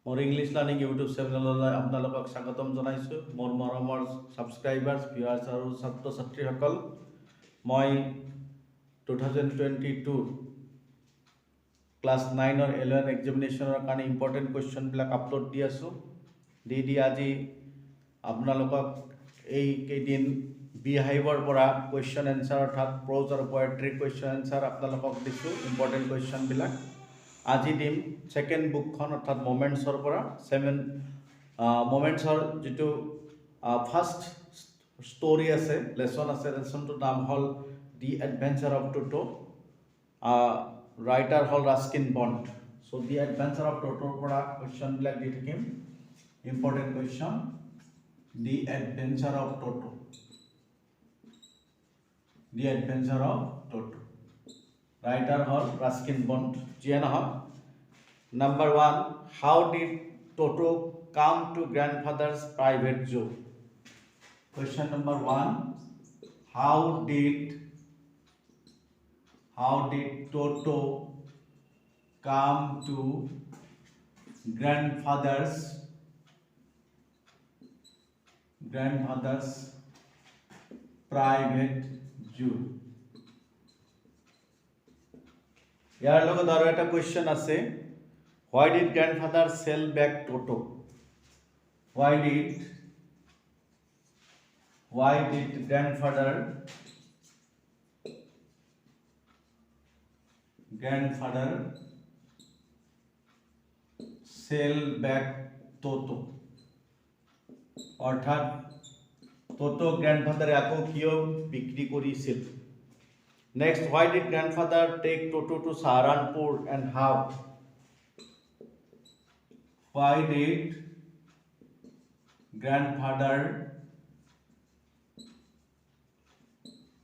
মোৰ English learning YouTube চেনেললৈ আপোনালোকক স্বাগতম জনাইছোঁ। মোৰ মৰমৰ ছাবস্ক্ৰাইবাৰ্ছ, ভিউৱাৰ্ছ আৰু ছাত্ৰ ছাত্ৰীসকল, মই 2022 ক্লাছ 9ৰ এলুৱেন এক্সামিনেশ্যনৰ কাৰণে ইম্পৰ্টেণ্ট কুৱেশ্যনবিলাক আপলোড দি আছোঁ। দি আজি আপোনালোকক এই কেইদিন বিহাইভৰ পৰা কুৱেশ্যন এনচাৰ অৰ্থাৎ প্ৰ'জ আৰু পয়েট্ৰি কুৱেশ্যন এনচাৰ আপোনালোকক দিছোঁ ইম্পৰ্টেণ্ট কুৱেশ্যনবিলাক। আজি দিম ছেকেণ্ড বুকখন অৰ্থাৎ মোমেণ্টছৰ পৰা মোমেণ্টছৰ যিটো ফাৰ্ষ্ট ষ্টৰি আছে, লেচন আছে, লেচনটোৰ নাম হ'ল দি এডভেঞ্চাৰ অফ টোটো। ৰাইটাৰ হ'ল ৰাস্কিন বণ্ড। চ' দি এডভেঞ্চাৰ অফ টোটোৰ পৰা কুৱেশ্যনবিলাক দি থাকিম। Important question, the adventure of toto. The adventure of toto, writer হ'ল ৰাস্কিন বণ্ড। যিয়ে নহওক, Number 1, how did Toto come to grandfather's private zoo? Question number 1, how did Toto come to grandfather's private zoo? ইয়াৰ লগত আৰু এটা question আছে, why did grandfather sell back Toto? Why did grandfather sell back Toto? অৰ্থাৎ Toto grandfather আকৌ কিয় বিক্ৰী কৰিছিল? Next, why did grandfather take Toto to Saharanpur and how? Why did grandfather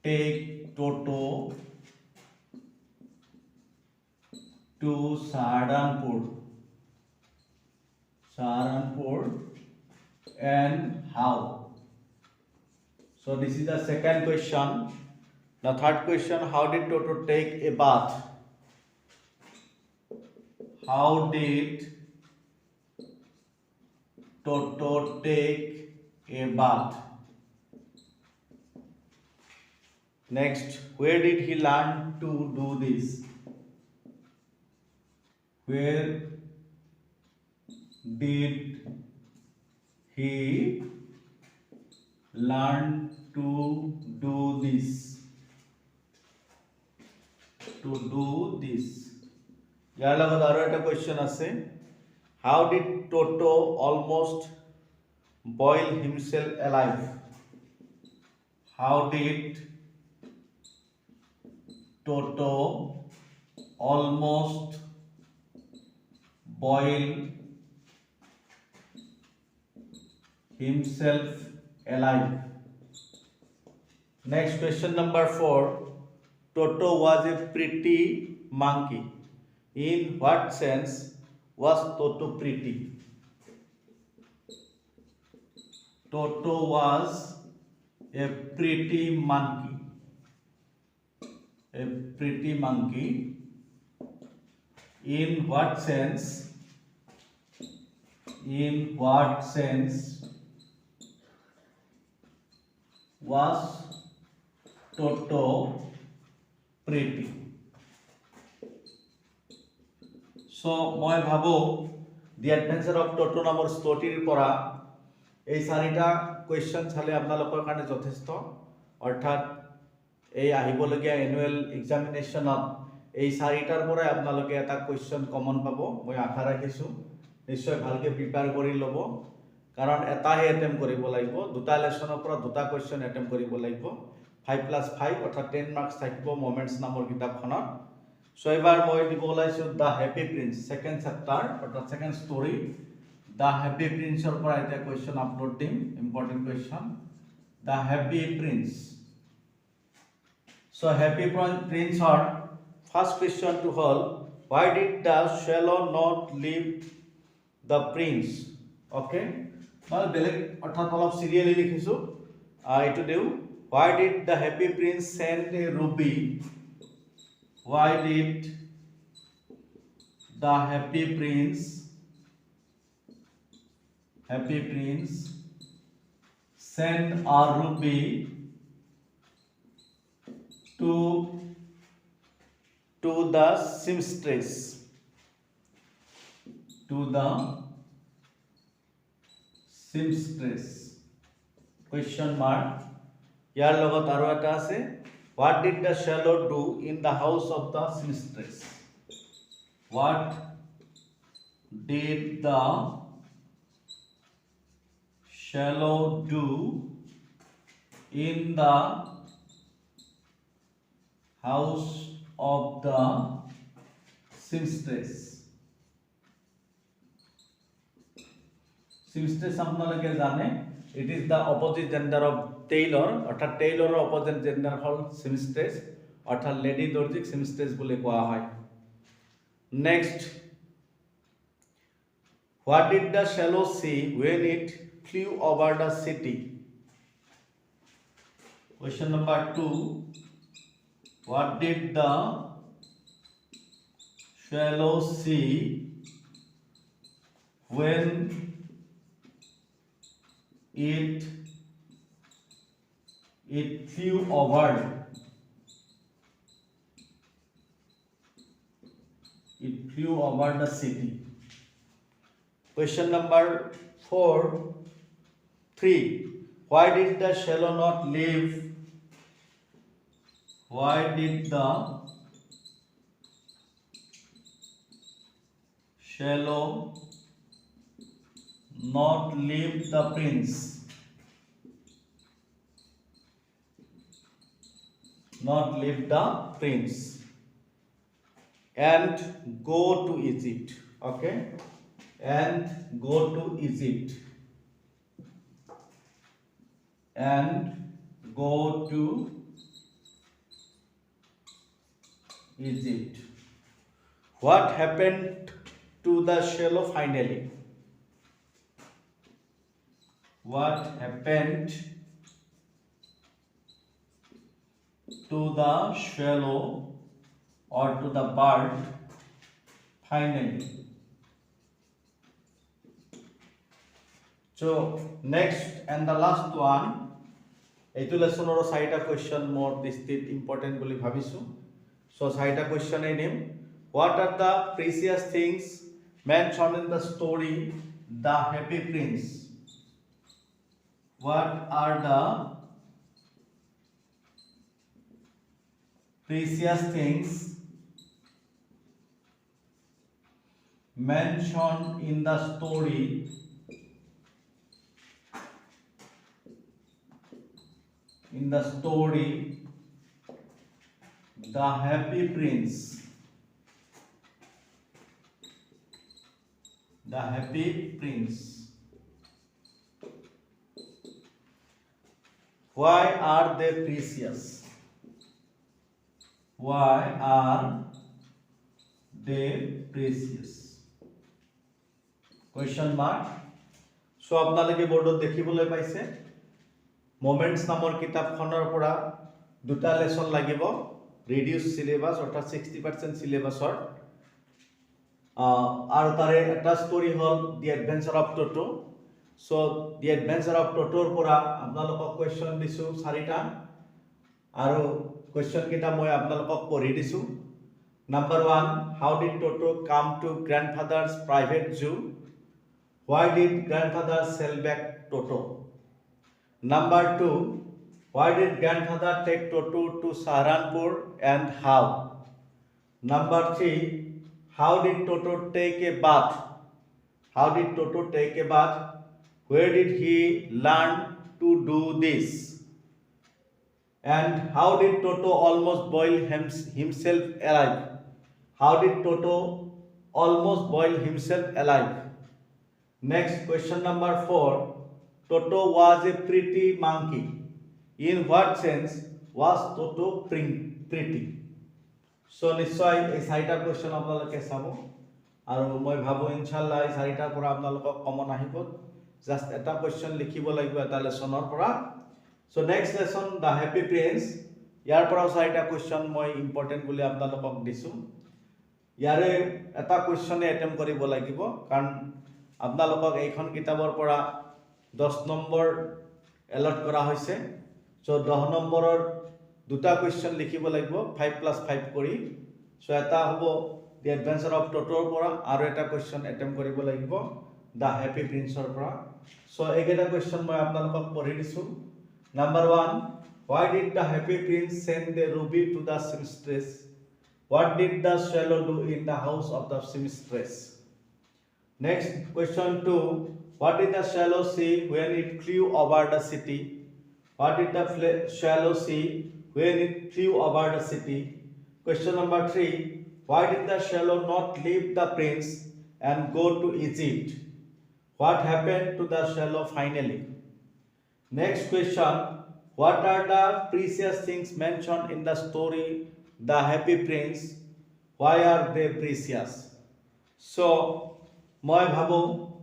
take Toto to Saharanpur and how? So this is the second question. The third question, how did Toto take a bath? How did Toto take a bath? Next, where did he learn to do this? Where did he learn to do this? ইয়াৰ লগত আৰু এটা question আছে, how did Toto almost boil himself alive? How did Toto almost boil himself alive? Next, question number 4, Toto was a pretty monkey. In what sense was Toto pretty? Toto was a pretty monkey. In what sense was Toto pretty? So মই ভাবো দি adventure of টোটো নামৰ ষ্টৰিৰ পৰা এই চাৰিটা question চালে আপোনালোকৰ কাৰণে যথেষ্ট। অৰ্থাৎ এই আহিবলগীয়া এনুৱেল এক্সামিনেশ্যনত এই চাৰিটাৰ পৰাই আপোনালোকে এটা কুৱেশ্যন কমন পাব, মই আশা ৰাখিছোঁ। নিশ্চয় ভালকৈ প্ৰিপেয়াৰ কৰি ল'ব, কাৰণ এটাহে এটেম্প কৰিব লাগিব। দুটা লেচনৰ পৰা দুটা কুৱেশ্যন এটেম্প কৰিব লাগিব। 5+5 অৰ্থাৎ 10 মাৰ্কছ থাকিব মোমেণ্টছ নামৰ কিতাপখনত। চ' এইবাৰ মই দিব ওলাইছোঁ the happy prince, second chapter অৰ্থাৎ ছেকেণ্ড ষ্টৰি, দ্য হেপী প্ৰিন্সৰ পৰা এতিয়া কুৱেশ্যন আপলোড দিম। Important question, the happy prince. চ' হেপী প্ৰিন্সৰ ফাৰ্ষ্ট কুৱেশ্যনটো হ'ল, why did the swallow not leave the prince? Okay, মই বেলেগ অৰ্থাৎ অলপ চিৰিয়েলি লিখিছোঁ, এইটো দিওঁ। Why did the happy prince send a ruby? Why did the happy prince Happy Prince sent a rupee to the seamstress. To the seamstress. Question mark. ইয়াৰ লগত আৰু এটা আছে, what did the sailor do in the house of the seamstress? What did the sailor do in the house of the seamstress? seamstress আপোনালোকে জানে, it is the opposite gender of tailor, অর্থাৎ টেইলৰৰ opposite gender হল seamstress, অর্থাৎ lady দৰ্জিক seamstress বুলি কোৱা হয়। Next, what did the sailor see when it flew over the city? Question number 2, what did the sailor see when it flew over the city? Question number 3, why did the sailor not leave? Why did the sailor not leave the prince? Not leave the prince and go to Egypt. Okay, and go to Egypt. And go to Egypt. What happened to the sailor finally? What happened to the sailor or to the bird finally? So next and the last one, এইটো লেসনৰ 4টা question মোৰ দৃষ্টিত important বুলি ভাবিছো। So 4টা question এই দিম। What are the precious things mentioned in the story The Happy Prince? What are the precious things mentioned in the story The Happy Prince? The Happy Prince. Why are they precious? Why are they precious? Question mark. So আপোনালোকে বোৰ্ডত দেখিবলৈ পাইছে, moments নামৰ কিতাপখনৰ পৰা দুটা lesson লাগিব, reduce syllabus অৰ্থাৎ 60% সিলেবাসৰ, আৰু তাৰে এটা ষ্টৰী হল the adventure of Toto. So the adventure of টটোৰ পৰা আপোনালোকক কোৱেশ্চন দিছো 4টা, আৰু কোৱেশ্চন কেইটা মই আপোনালোকক পঢ়ি দিছো। Number 1, how did Toto come to grandfather's private zoo? Why did grandfather sell back Toto? Number 2, why did grandfather take Toto to Saharanpur and how? Number 3, how did Toto take a bath? How did Toto take a bath? Where did he learn to do this? And how did Toto almost boil himself alive? How did Toto almost boil himself alive? Next, question number 4, Toto was a pretty monkey. In what sense was Toto pretty? So নিশ্চয় এই 4টা question আপোনালোকে চাব, আৰু মই ভাবো ইনশাআল্লাহ এই 4টাৰ পৰা আপোনালোকক কমন আহিব। জাস্ট এটা কোৱেশ্চন লিখিব লাগিব এটা লেসনৰ পৰা। So next lesson The Happy Prince, ইয়াৰ পৰা 4টা কোৱেশ্চন মই ইম্পৰ্টেন্ট বুলি আপোনালোকক দিছো। ইয়াৰে এটা কোৱেশ্চনে এটেম্প কৰিব লাগিব, কাৰণ আপোনালোকক এইখন কিতাপৰ পৰা 10 নম্বৰ এলট কৰা হৈছে সো 10 নম্বৰৰ দুটা কোৱেশ্চন লিখিব লাগিব 5 + 5 কৰি সো এটা হ'ব দি এডভেঞ্চাৰ অফ টটোৰ পৰা আৰু এটা কোৱেশ্চন এটেম্প কৰিব লাগিব দা হেপী প্ৰিন্সৰ পৰা সো এইকেইটা কোৱেশ্চন মই আপোনালোকক পঢ়ি দিছো number 1 why did the happy prince send the ruby to the seamstress what did the swallow do in the house of the seamstress next question 2 what did the swallow see when it flew over the city what did the swallow see when it flew over the city question number 3 why did the swallow not leave the prince and go to Egypt what happened to the swallow finally next question what are the precious things mentioned in the story the happy prince why are they precious so মই ভাবো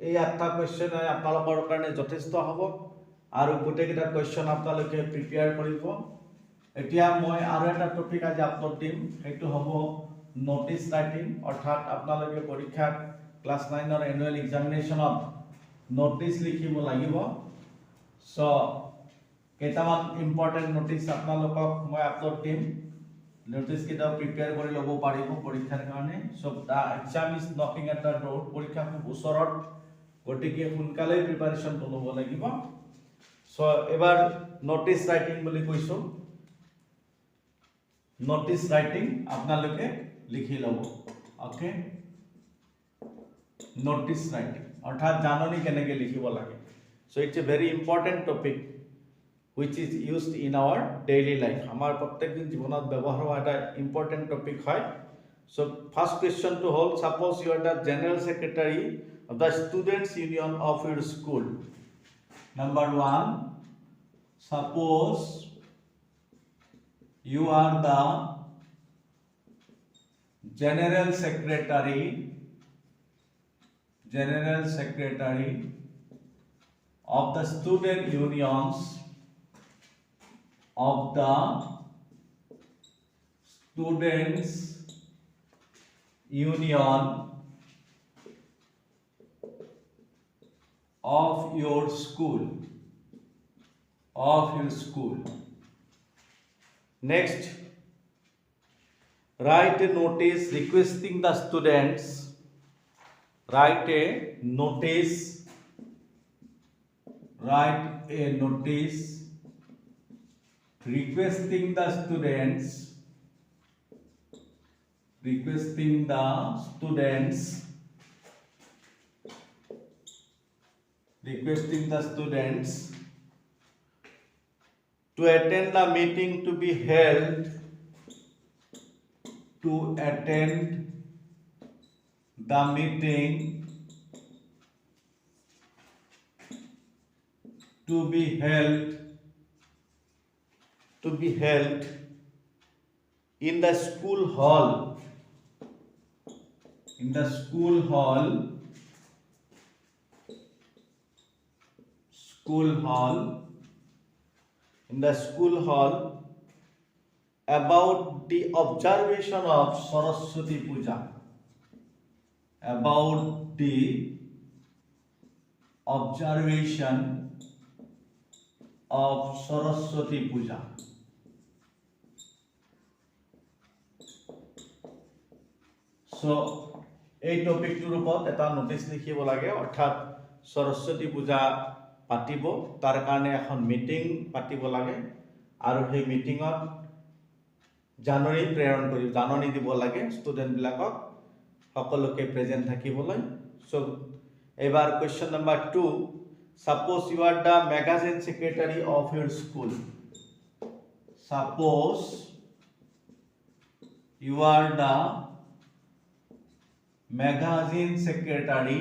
এই আঠটা question আপোনালোকৰ কাৰণে যথেষ্ট হ'ব আৰু গোটেইকেইটা কোৱেশ্চন আপোনালোকে প্ৰিপেয়াৰ কৰিব এতিয়া মই আৰু এটা টপিক আজি আপলোড দিম সেইটো হ'ব নোটিছ ৰাইটিং অৰ্থাৎ আপোনালোকে পৰীক্ষাত ক্লাছ 9 ৰ এনুৱেল এক্সামিনেশ্যনত নোটিছ লিখিব লাগিব সো কেইটামান ইম্পৰ্টেণ্ট নোটিছ আপোনালোকক মই আপলোড দিম নোটিছ কেইটা প্ৰিপেয়াৰ কৰি ল'ব পাৰিব পৰীক্ষাৰ কাৰণে so the exam is knocking at the door পৰীক্ষা খুব ওচৰত গতিকে সোনকালে প্ৰিপাৰেশ্যন ল'ব লাগিব সো এবাৰ নোটিছ ৰাইটিং বুলি কৈছো নোটিছ ৰাইটিং আপোনালোকে লিখি ল'ব ওকে নোটিছ ৰাইটিং অৰ্থাৎ জাননী কেনেকৈ লিখিব লাগে so it's a very important topic which is used in our daily life amar prottek din jibonot byabohar howa eta important topic hoy so first question to hold suppose you are the general secretary of the students union of your school number 1 suppose you are the general secretary of the student unions of the students union of your school next write a notice requesting the students write a notice requesting the students to attend the meeting to be held in the school hall about the observation of Saraswati Puja so এই টপিকটোৰ ওপৰত এটা notice লিখিব লাগে অৰ্থাৎ সৰস্বতী পূজা পাতিব তাৰ কাৰণে এখন মিটিং পাতিব লাগে আৰু সেই মিটিঙত জাননী দিব লাগে ষ্টুডেন্ট বিলাকক সকলোকে প্ৰেজেন্ট থাকিবলৈ সো এবাৰ question number 2 suppose you are the magazine secretary of your school suppose you are the magazine secretary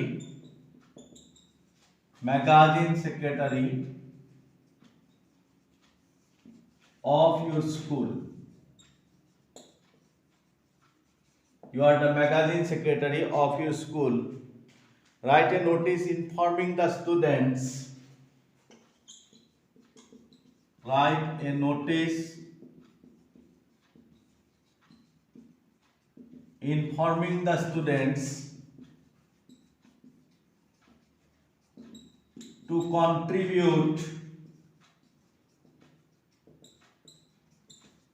of your school write a notice informing the students contribute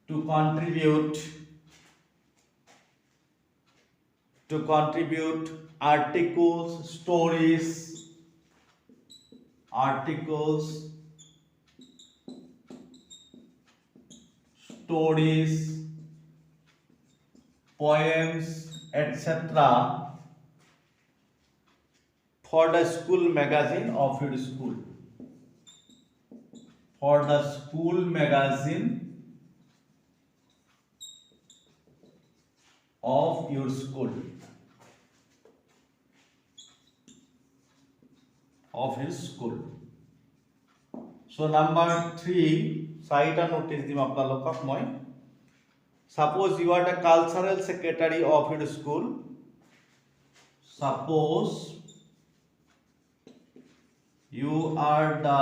to contribute articles, stories, poems, etc. for the school magazine of your school. For the school magazine of your school. Of his school. So number 3, side a notice dim apnalokok moi. Suppose you are the cultural secretary of your school. Suppose you are the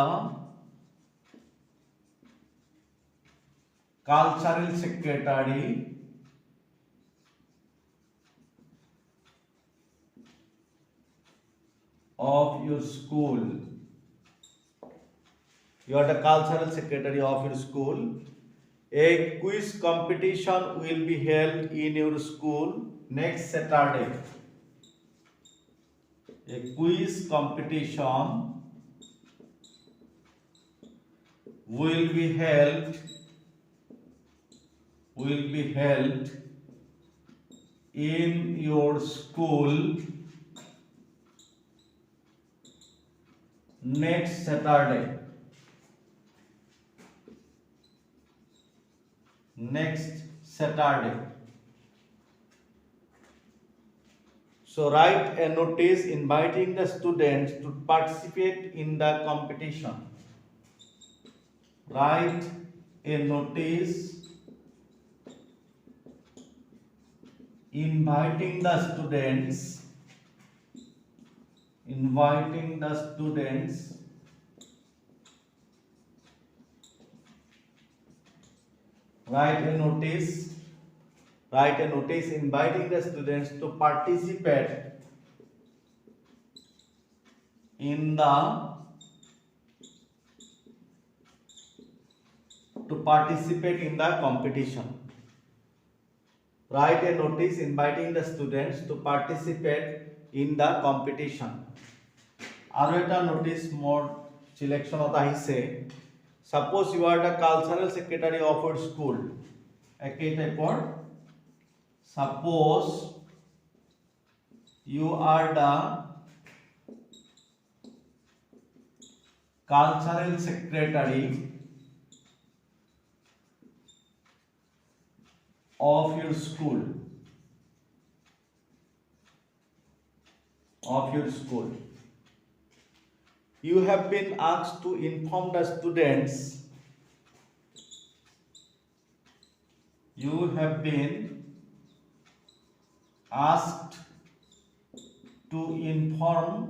cultural secretary of your school. You are the cultural secretary of your school. A quiz competition will be held in your school next Saturday. A quiz competition will be held in your school next Saturday. So write a notice inviting the students to participate in the competition. Write a notice inviting the students write a notice inviting the students to participate in the competition. Write a notice inviting the students to participate in the competition. Aro eta notice more selection ot ahise. Suppose you are the cultural secretary of your school. Ekei type. Suppose you are the cultural secretary of your school. You have been asked to inform the students. You have been asked to inform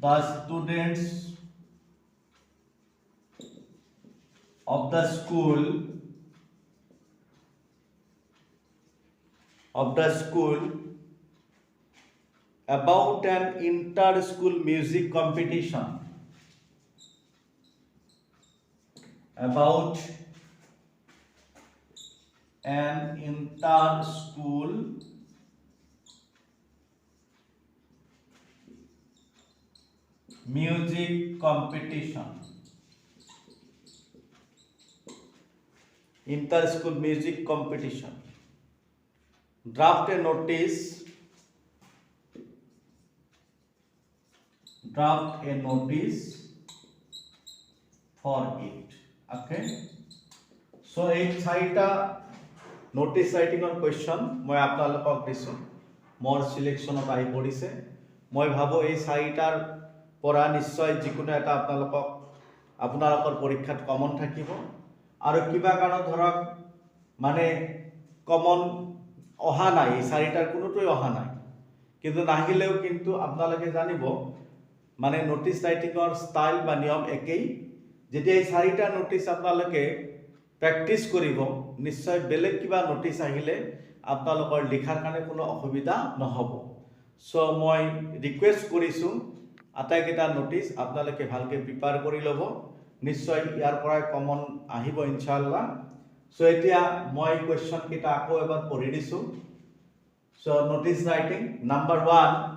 the students of the school about an inter-school music competition. About an inter-school music competition. Inter-school music competition. Draft a notice for it. Okay. So এই চাৰিটা notice writing or question মই আপোনালোকক দিছো মোৰ সিলেকশনত আহি পৰিছে মই ভাবো এই চাৰিটাৰ পৰা নিশ্চয় যিকোনো এটা আপোনালোকৰ পৰীক্ষাত কমন থাকিব আৰু কিবা কাৰণ ধৰক মানে কমন অহা নাই এই চাৰিটাৰ কোনোটোই অহা নাই কিন্তু নাহিলেও কিন্তু আপোনালোকে জানিব মানে নোটিস রাইটিংৰ স্টাইল বা নিয়ম একেই যেতিয়া এই চাৰিটা নোটিস আপোনালোকে প্ৰেক্টিস কৰিব নিশ্চয় বেলেগ কিবা নোটিস আহিলে আপোনালোকৰ লিখাৰ কাৰণে কোনো অসুবিধা নহব সো মই ৰিকুৱেষ্ট কৰিছো আটাইকেইটা নোটিছ আপোনালোকে ভালকৈ প্ৰিপেয়াৰ কৰি ল'ব নিশ্চয় ইয়াৰ পৰাই কমন আহিব ইনশাআল্লাহ সো এতিয়া মই কোৱেশ্চন কেইটা আকৌ এবাৰ পঢ়ি দিছো so notice writing number 1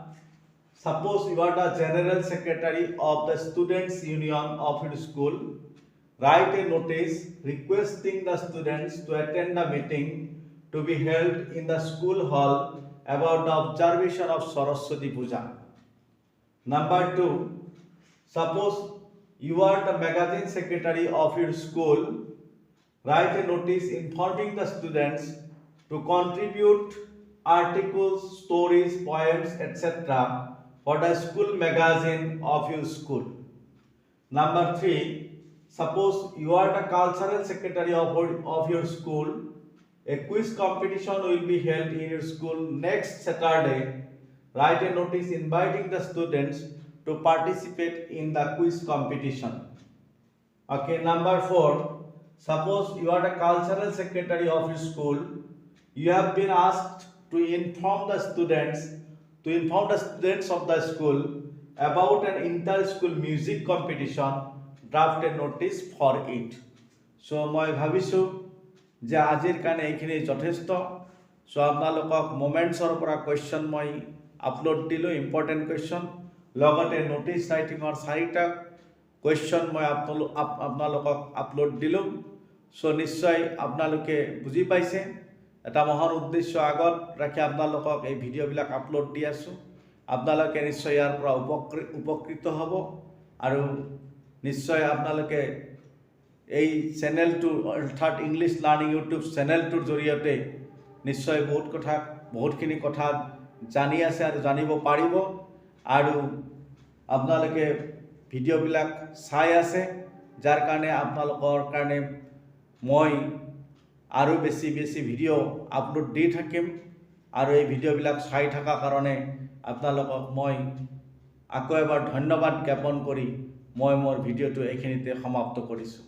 suppose you are the general secretary of the students union of your school write a notice requesting the students to attend the meeting to be held in the school hall about the observation of Saraswati Puja. Number 2, suppose you are the magazine secretary of your school, write a notice informing the students to contribute articles, stories, poems, etc. for the school magazine of your school. Number 3, suppose you are the cultural secretary of your school, a quiz competition will be held in your school next Saturday. Write a notice inviting the students to participate in the quiz competition. Okay, number 4, suppose you are the cultural secretary of your school, you have been asked to inform the students of the school about an inter-school music competition. Draft a notice for it. So মই ভাবিছো যে আজিৰ কাৰণে এইখিনি যথেষ্ট so আপোনালোকক মোমেন্টছৰ পৰা question মই আপলোড দিলো ইম্পৰ্টেন্ট কোৱেশ্চন লগতে নোটিছ ৰাইটিঙৰ 4টা কোৱেশ্চন মই আপোনালোকক আপলোড দিলো সো নিশ্চয় আপোনালোকে বুজি পাইছে এটা মহান উদ্দেশ্য আগত ৰাখি আপোনালোকক এই ভিডিঅ'বিলাক আপলোড দি আছো আপোনালোকে নিশ্চয় ইয়াৰ পৰা উপকৃত হ'ব আৰু নিশ্চয় আপোনালোকে এই চেনেলটো অৰ্থাৎ ইংলিছ লাৰ্নিং ইউটিউব চেনেলটোৰ জৰিয়তে নিশ্চয় বহুতখিনি কথা জানি আছে আৰু জানিব পাৰিব আৰু আপোনালোকে ভিডিঅ'বিলাক চাই আছে যাৰ কাৰণে আপোনালোকৰ কাৰণে মই আৰু বেছি ভিডিঅ' আপলোড দি থাকিম আৰু এই ভিডিঅ'বিলাক চাই থকাৰ কাৰণে আপোনালোকক মই আকৌ এবাৰ ধন্যবাদ জ্ঞাপন কৰি মই মোৰ ভিডিঅ'টো এইখিনিতে সমাপ্ত কৰিছোঁ।